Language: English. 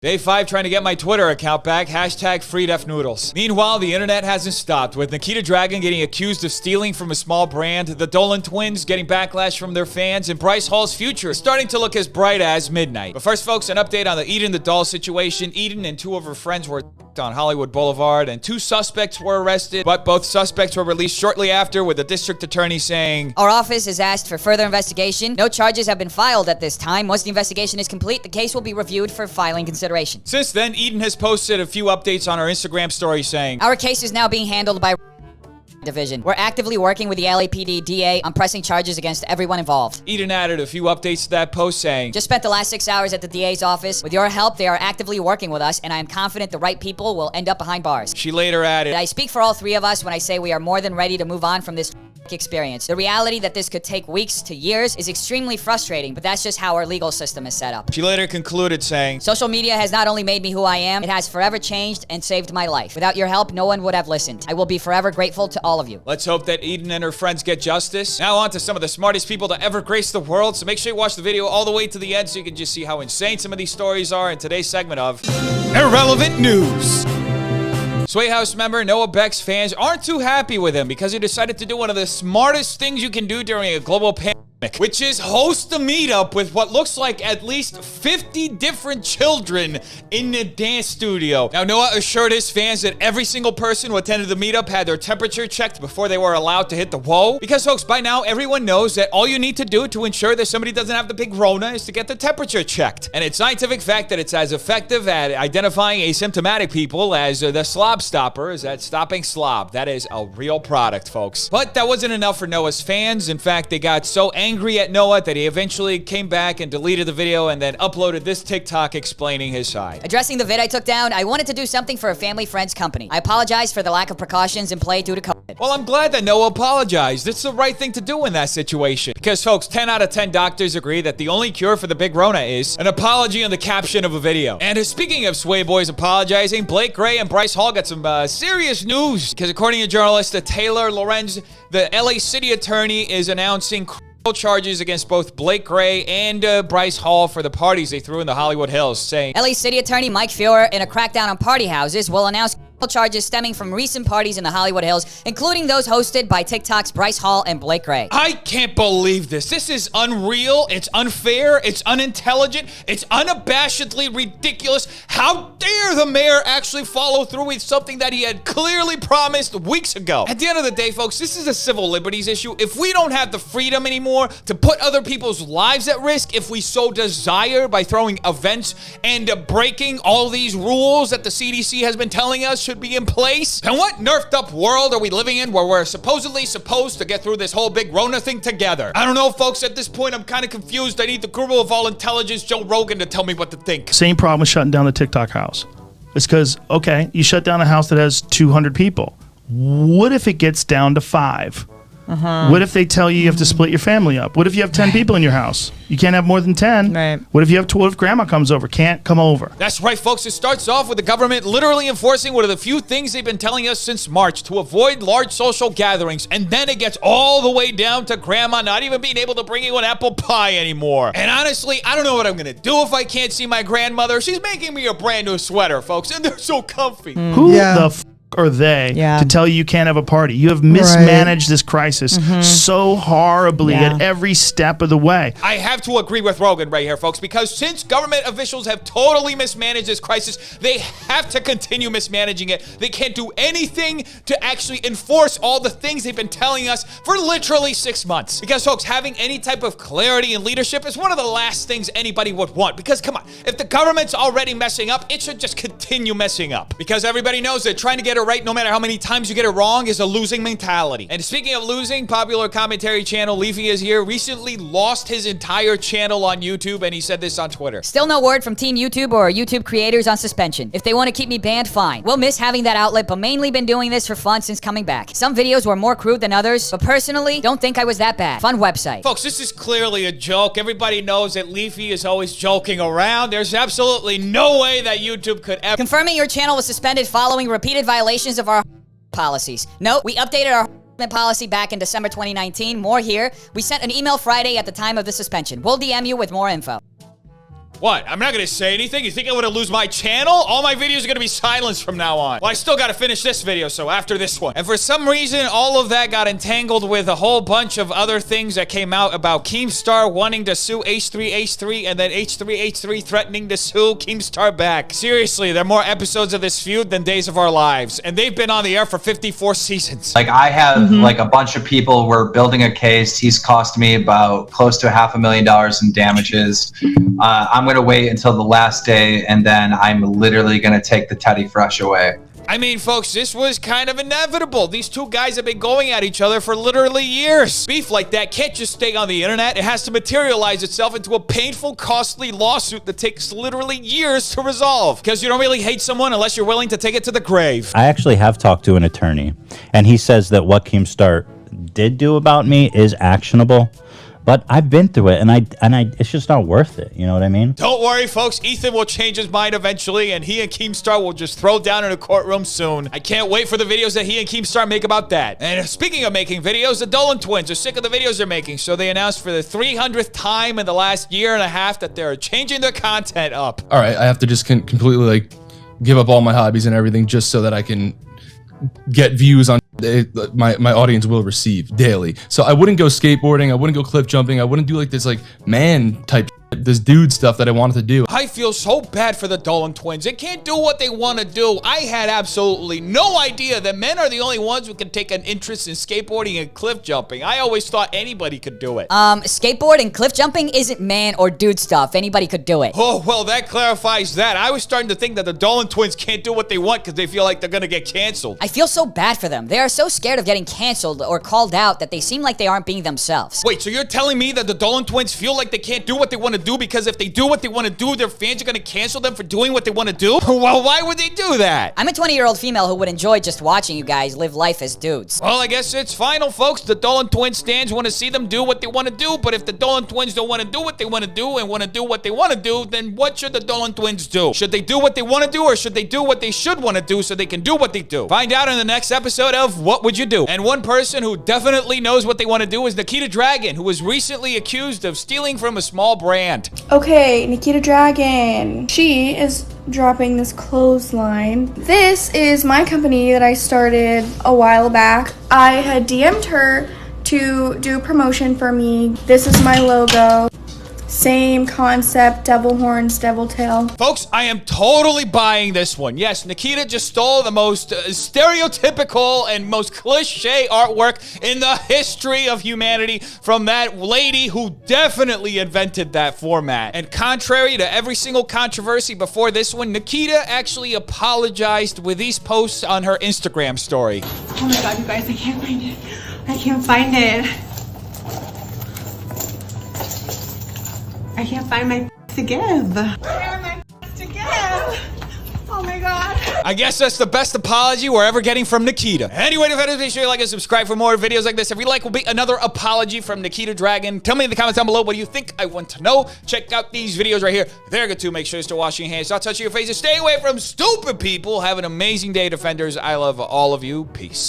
Day 5 trying to get my Twitter account back. Hashtag FreeDefNoodles. Meanwhile, the internet hasn't stopped, with Nikita Dragun getting accused of stealing from a small brand, the Dolan twins getting backlash from their fans, and Bryce Hall's future is starting to look as bright as midnight. But first, folks, an update on the Eden the doll situation. Eden and two of her friends were on Hollywood Boulevard, and 2 suspects were arrested, but both suspects were released shortly after, with the district attorney saying, "Our office has asked for further investigation. No charges have been filed at this time. Once the investigation is complete, the case will be reviewed for filing consideration." Since then, Eden has posted a few updates on her Instagram story saying, "Our case is now being handled by Division. We're actively working with the LAPD DA on pressing charges against everyone involved." Eden added a few updates to that post saying, "Just spent the last 6 hours at the DA's office. With your help, they are actively working with us, and I am confident the right people will end up behind bars." She later added, "I speak for all 3 of us when I say we are more than ready to move on from this experience. The reality that this could take weeks to years is extremely frustrating, but that's just how our legal system is set up." She later concluded saying, "Social media has not only made me who I am, it has forever changed and saved my life. Without your help, no one would have listened. I will be forever grateful to all of you." Let's hope that Eden and her friends get justice. Now on to some of the smartest people to ever grace the world, so make sure you watch the video all the way to the end so you can just see how insane some of these stories are in today's segment of Irrelevant News. Sway House member Noah Beck's fans aren't too happy with him because he decided to do one of the smartest things you can do during a global pandemic, which is host a meetup with what looks like at least 50 different children in the dance studio. Now, Noah assured his fans that every single person who attended the meetup had their temperature checked before they were allowed to hit the whoa. Because, folks, by now, everyone knows that all you need to do to ensure that somebody doesn't have the big Rona is to get the temperature checked. And it's scientific fact that it's as effective at identifying asymptomatic people as the slob stopper is at stopping slob. That is a real product, folks. But that wasn't enough for Noah's fans. In fact, they got so angry at Noah that he eventually came back and deleted the video and then uploaded this TikTok explaining his side. "Addressing the vid I took down, I wanted to do something for a family friend's company. I apologize for the lack of precautions in play due to COVID." Well, I'm glad that Noah apologized. It's the right thing to do in that situation. Because, folks, 10 out of 10 doctors agree that the only cure for the big Rona is an apology in the caption of a video. And speaking of Sway Boys apologizing, Blake Gray and Bryce Hall got some serious news. Because according to journalist Taylor Lorenz, the LA city attorney is announcing charges against both Blake Gray and Bryce Hall for the parties they threw in the Hollywood Hills, saying, "LA City Attorney Mike Feuer, in a crackdown on party houses, will announce charges stemming from recent parties in the Hollywood Hills, including those hosted by TikTok's Bryce Hall and Blake Gray." I can't believe this. This is unreal. It's unfair. It's unintelligent. It's unabashedly ridiculous. How dare the mayor actually follow through with something that he had clearly promised weeks ago? At the end of the day, folks, this is a civil liberties issue. If we don't have the freedom anymore to put other people's lives at risk, if we so desire, by throwing events and breaking all these rules that the CDC has been telling us should be in place, then what nerfed up world are we living in where we're supposedly supposed to get through this whole big Rona thing together? I don't know, folks. At this point, I'm kind of confused. I need the guru of all intelligence, Joe Rogan, to tell me what to think. Same problem with shutting down the TikTok house. It's because, okay, you shut down a house that has 200 people. What if it gets down to 5? What if they tell you have to split your family up? What if you have 10 people in your house? You can't have more than 10. Right. What if you have 12? If grandma comes over, can't come over? That's right, folks. It starts off with the government literally enforcing one of the few things they've been telling us since March, to avoid large social gatherings. And then it gets all the way down to grandma not even being able to bring you an apple pie anymore. And honestly, I don't know what I'm going to do if I can't see my grandmother. She's making me a brand new sweater, folks, and they're so comfy. Who the f are they to tell you can't have a party? You have mismanaged this crisis so horribly at every step of the way. I have to agree with Rogan right here, folks, because since government officials have totally mismanaged this crisis, they have to continue mismanaging it. They can't do anything to actually enforce all the things they've been telling us for literally 6 months. Because, folks, having any type of clarity and leadership is one of the last things anybody would want. Because, come on, if the government's already messing up, it should just continue messing up. Because everybody knows that trying to get it right, no matter how many times you get it wrong, is a losing mentality. And speaking of losing, popular commentary channel Leafy is here recently lost his entire channel on YouTube, and he said this on Twitter. "Still no word from Team YouTube or YouTube creators on suspension. If they want to keep me banned, fine. We'll miss having that outlet, but mainly been doing this for fun since coming back. Some videos were more crude than others, but personally, don't think I was that bad. Fun website." Folks, this is clearly a joke. Everybody knows that Leafy is always joking around. There's absolutely no way that YouTube could ever... "Confirming your channel was suspended following repeated violations of our policies. Note, we updated our policy back in December 2019. More here. We sent an email Friday at the time of the suspension. We'll DM you with more info." What? I'm not gonna say anything? You think I'm gonna lose my channel? All my videos are gonna be silenced from now on. Well, I still gotta finish this video, so after this one. And for some reason, all of that got entangled with a whole bunch of other things that came out about Keemstar wanting to sue H3H3 and then H3H3 threatening to sue Keemstar back. Seriously, there are more episodes of this feud than Days of Our Lives, and they've been on the air for 54 seasons. Like, I have like a bunch of people were building a case. He's cost me about close to $500,000 in damages. I'm going to wait until the last day, and then I'm literally going to take the Teddy Fresh away. I mean, folks, this was kind of inevitable. These two guys have been going at each other for literally years. Beef like that can't just stay on the internet. It has to materialize itself into a painful, costly lawsuit that takes literally years to resolve. Because you don't really hate someone unless you're willing to take it to the grave. I actually have talked to an attorney, and he says that what Keemstar did do about me is actionable. But I've been through it, and it's just not worth it. You know what I mean? Don't worry, folks. Ethan will change his mind eventually, and he and Keemstar will just throw down in a courtroom soon. I can't wait for the videos that he and Keemstar make about that. And speaking of making videos, the Dolan twins are sick of the videos they're making, so they announced for the 300th time in the last year and a half that they're changing their content up. All right, I have to just completely like give up all my hobbies and everything just so that I can get views on my audience will receive daily. So I wouldn't go skateboarding, I wouldn't go cliff jumping, I wouldn't do like this like man type this dude stuff that I wanted to do. I feel so bad for the Dolan twins. They can't do what they want to do. I had absolutely no idea that men are the only ones who can take an interest in skateboarding and cliff jumping. I always thought anybody could do it. Skateboard and cliff jumping isn't man or dude stuff. Anybody could do it. Oh, well, that clarifies that. I was starting to think that the Dolan twins can't do what they want because they feel like they're gonna get canceled. I feel so bad for them. They are so scared of getting canceled or called out that they seem like they aren't being themselves. Wait, so you're telling me that the Dolan twins feel like they can't do what they want to do because if they do what they want to do, their fans are going to cancel them for doing what they want to do? Well, why would they do that? I'm a 20-year-old female who would enjoy just watching you guys live life as dudes. Well, I guess it's final, folks. The Dolan twins stands want to see them do what they want to do, but if the Dolan twins don't want to do what they want to do and want to do what they want to do, then what should the Dolan twins do? Should they do what they want to do, or should they do what they should want to do so they can do what they do? Find out in the next episode of What Would You Do? And one person who definitely knows what they want to do is Nikita Dragun, who was recently accused of stealing from a small brand. Okay, Nikita Dragun. She is dropping this clothesline. This is my company that I started a while back. I had DM'd her to do a promotion for me. This is my logo. Same concept, devil horns, devil tail. Folks, I am totally buying this one. Yes, Nikita just stole the most stereotypical and most cliche artwork in the history of humanity from that lady who definitely invented that format. And contrary to every single controversy before this one, Nikita actually apologized with these posts on her Instagram story. Oh my god, you guys, I can't find it. I can't find it. I can't find my to give. Where are my to give? Oh my god. I guess that's the best apology we're ever getting from Nikita. Anyway, if it is, make sure you like and subscribe for more videos like this. If you like, will be another apology from Nikita Dragun. Tell me in the comments down below what do you think. I want to know. Check out these videos right here. They're good too. Make sure you're still washing your hands, stop touching your faces, stay away from stupid people. Have an amazing day, Defenders. I love all of you. Peace.